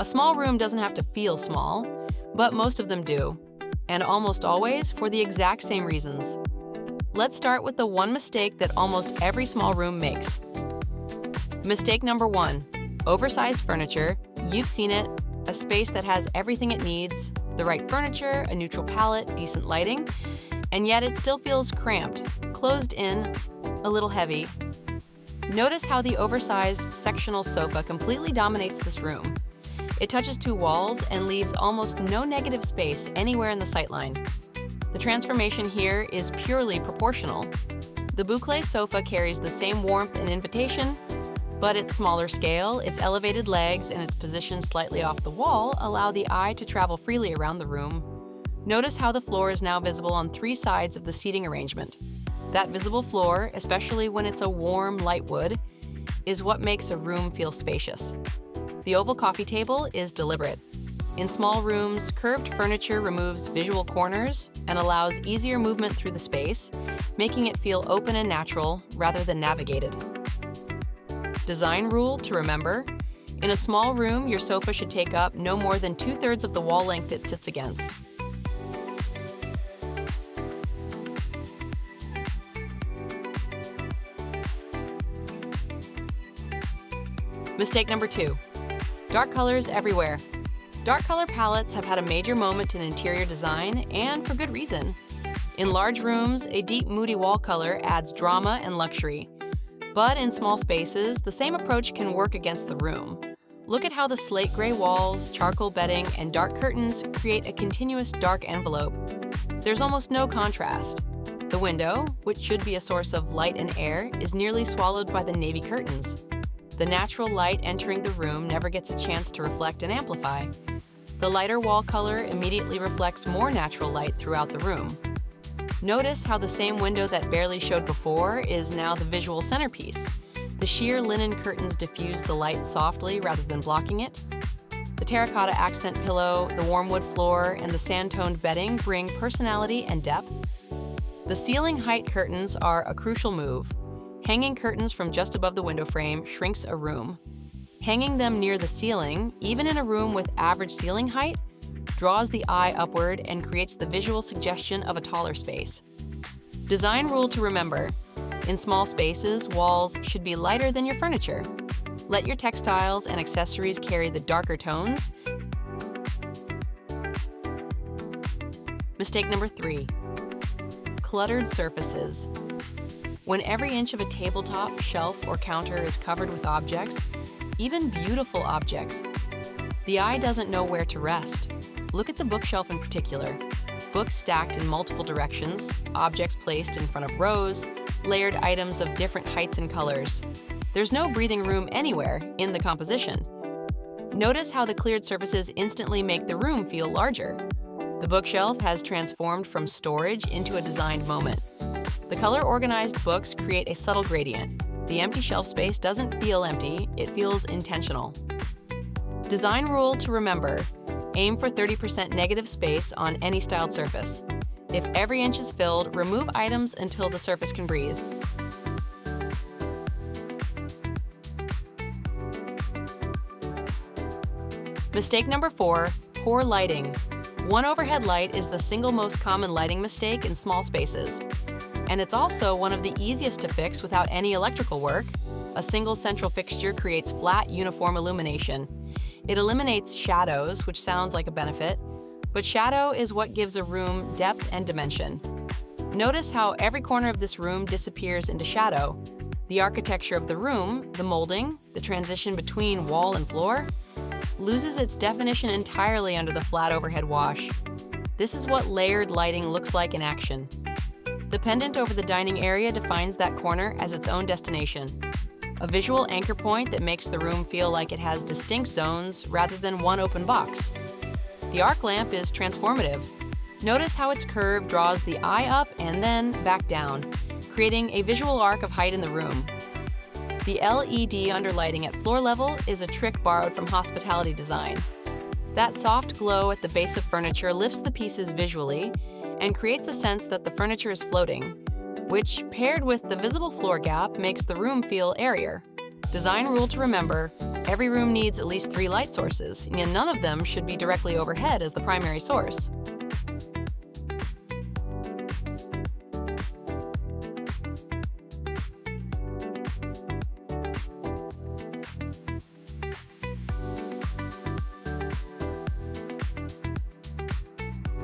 A small room doesn't have to feel small, but most of them do, and almost always for the exact same reasons. Let's start with the one mistake that almost every small room makes. Mistake number 1, oversized furniture. You've seen it, a space that has everything it needs, the right furniture, a neutral palette, decent lighting, and yet it still feels cramped, closed in, a little heavy. Notice how the oversized sectional sofa completely dominates this room. It touches 2 walls and leaves almost no negative space anywhere in the sightline. The transformation here is purely proportional. The boucle sofa carries the same warmth and invitation, but its smaller scale, its elevated legs, and its position slightly off the wall allow the eye to travel freely around the room. Notice how the floor is now visible on 3 sides of the seating arrangement. That visible floor, especially when it's a warm, light wood, is what makes a room feel spacious. The oval coffee table is deliberate. In small rooms, curved furniture removes visual corners and allows easier movement through the space, making it feel open and natural rather than navigated. Design rule to remember: in a small room, your sofa should take up no more than 2/3 of the wall length it sits against. Mistake number 2, dark colors everywhere. Dark color palettes have had a major moment in interior design, and for good reason. In large rooms, a deep, moody wall color adds drama and luxury. But in small spaces, the same approach can work against the room. Look at how the slate gray walls, charcoal bedding, and dark curtains create a continuous dark envelope. There's almost no contrast. The window, which should be a source of light and air, is nearly swallowed by the navy curtains. The natural light entering the room never gets a chance to reflect and amplify. The lighter wall color immediately reflects more natural light throughout the room. Notice how the same window that barely showed before is now the visual centerpiece. The sheer linen curtains diffuse the light softly rather than blocking it. The terracotta accent pillow, the warm wood floor, and the sand-toned bedding bring personality and depth. The ceiling height curtains are a crucial move. Hanging curtains from just above the window frame shrinks a room. Hanging them near the ceiling, even in a room with average ceiling height, draws the eye upward and creates the visual suggestion of a taller space. Design rule to remember: in small spaces, walls should be lighter than your furniture. Let your textiles and accessories carry the darker tones. Mistake number 3, cluttered surfaces. When every inch of a tabletop, shelf, or counter is covered with objects, even beautiful objects, the eye doesn't know where to rest. Look at the bookshelf in particular. Books stacked in multiple directions, objects placed in front of rows, layered items of different heights and colors. There's no breathing room anywhere in the composition. Notice how the cleared surfaces instantly make the room feel larger. The bookshelf has transformed from storage into a designed moment. The color-organized books create a subtle gradient. The empty shelf space doesn't feel empty, it feels intentional. Design rule to remember: aim for 30% negative space on any styled surface. If every inch is filled, remove items until the surface can breathe. Mistake number 4, poor lighting. One overhead light is the single most common lighting mistake in small spaces. And it's also one of the easiest to fix without any electrical work. A single central fixture creates flat, uniform illumination. It eliminates shadows, which sounds like a benefit, but shadow is what gives a room depth and dimension. Notice how every corner of this room disappears into shadow. The architecture of the room, the molding, the transition between wall and floor, loses its definition entirely under the flat overhead wash. This is what layered lighting looks like in action. The pendant over the dining area defines that corner as its own destination, a visual anchor point that makes the room feel like it has distinct zones rather than one open box. The arc lamp is transformative. Notice how its curve draws the eye up and then back down, creating a visual arc of height in the room. The LED underlighting at floor level is a trick borrowed from hospitality design. That soft glow at the base of furniture lifts the pieces visually and creates a sense that the furniture is floating, which, paired with the visible floor gap, makes the room feel airier. Design rule to remember: Every room needs at least 3 light sources, and none of them should be directly overhead as the primary source.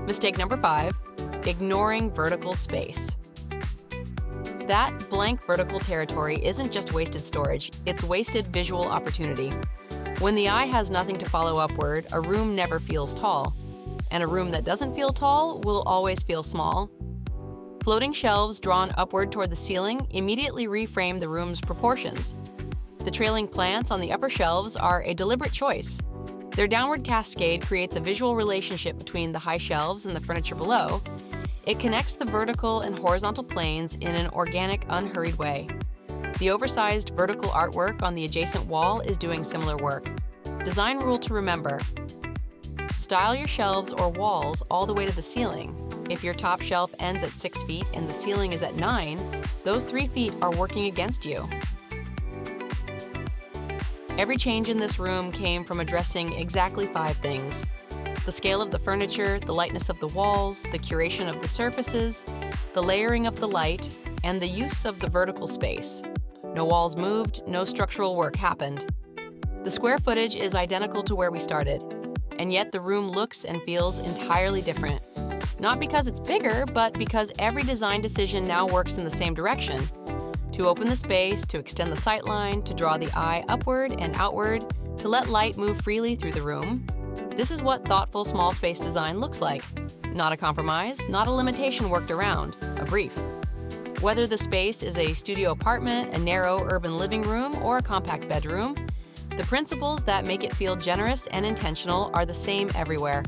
Mistake number 5, ignoring vertical space. That blank vertical territory isn't just wasted storage, it's wasted visual opportunity. When the eye has nothing to follow upward, a room never feels tall. And a room that doesn't feel tall will always feel small. Floating shelves drawn upward toward the ceiling immediately reframe the room's proportions. The trailing plants on the upper shelves are a deliberate choice. Their downward cascade creates a visual relationship between the high shelves and the furniture below. It connects the vertical and horizontal planes in an organic, unhurried way. The oversized vertical artwork on the adjacent wall is doing similar work. Design rule to remember: style your shelves or walls all the way to the ceiling. If your top shelf ends at 6 feet and the ceiling is at 9, those 3 feet are working against you. Every change in this room came from addressing exactly 5 things: the scale of the furniture, the lightness of the walls, the curation of the surfaces, the layering of the light, and the use of the vertical space. No walls moved, no structural work happened. The square footage is identical to where we started, and yet the room looks and feels entirely different. Not because it's bigger, but because every design decision now works in the same direction. To open the space, to extend the sightline, to draw the eye upward and outward, to let light move freely through the room. This is what thoughtful small space design looks like. Not a compromise, not a limitation worked around, a brief. Whether the space is a studio apartment, a narrow urban living room, or a compact bedroom, the principles that make it feel generous and intentional are the same everywhere.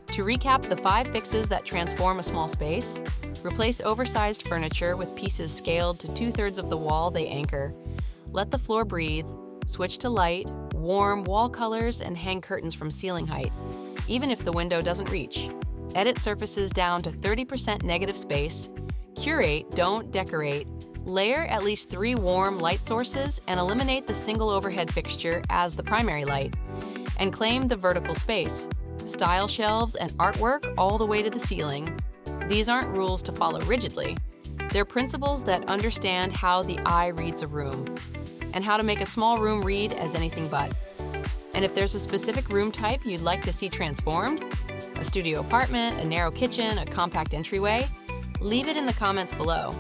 To recap the 5 fixes that transform a small space: replace oversized furniture with pieces scaled to 2/3 of the wall they anchor. Let the floor breathe. Switch to light, warm wall colors, and hang curtains from ceiling height, even if the window doesn't reach. Edit surfaces down to 30% negative space. Curate, don't decorate. Layer at least 3 warm light sources and eliminate the single overhead fixture as the primary light. And claim the vertical space. Style shelves and artwork all the way to the ceiling. These aren't rules to follow rigidly. They're principles that understand how the eye reads a room, and how to make a small room read as anything but. And if there's a specific room type you'd like to see transformed, a studio apartment, a narrow kitchen, a compact entryway, leave it in the comments below.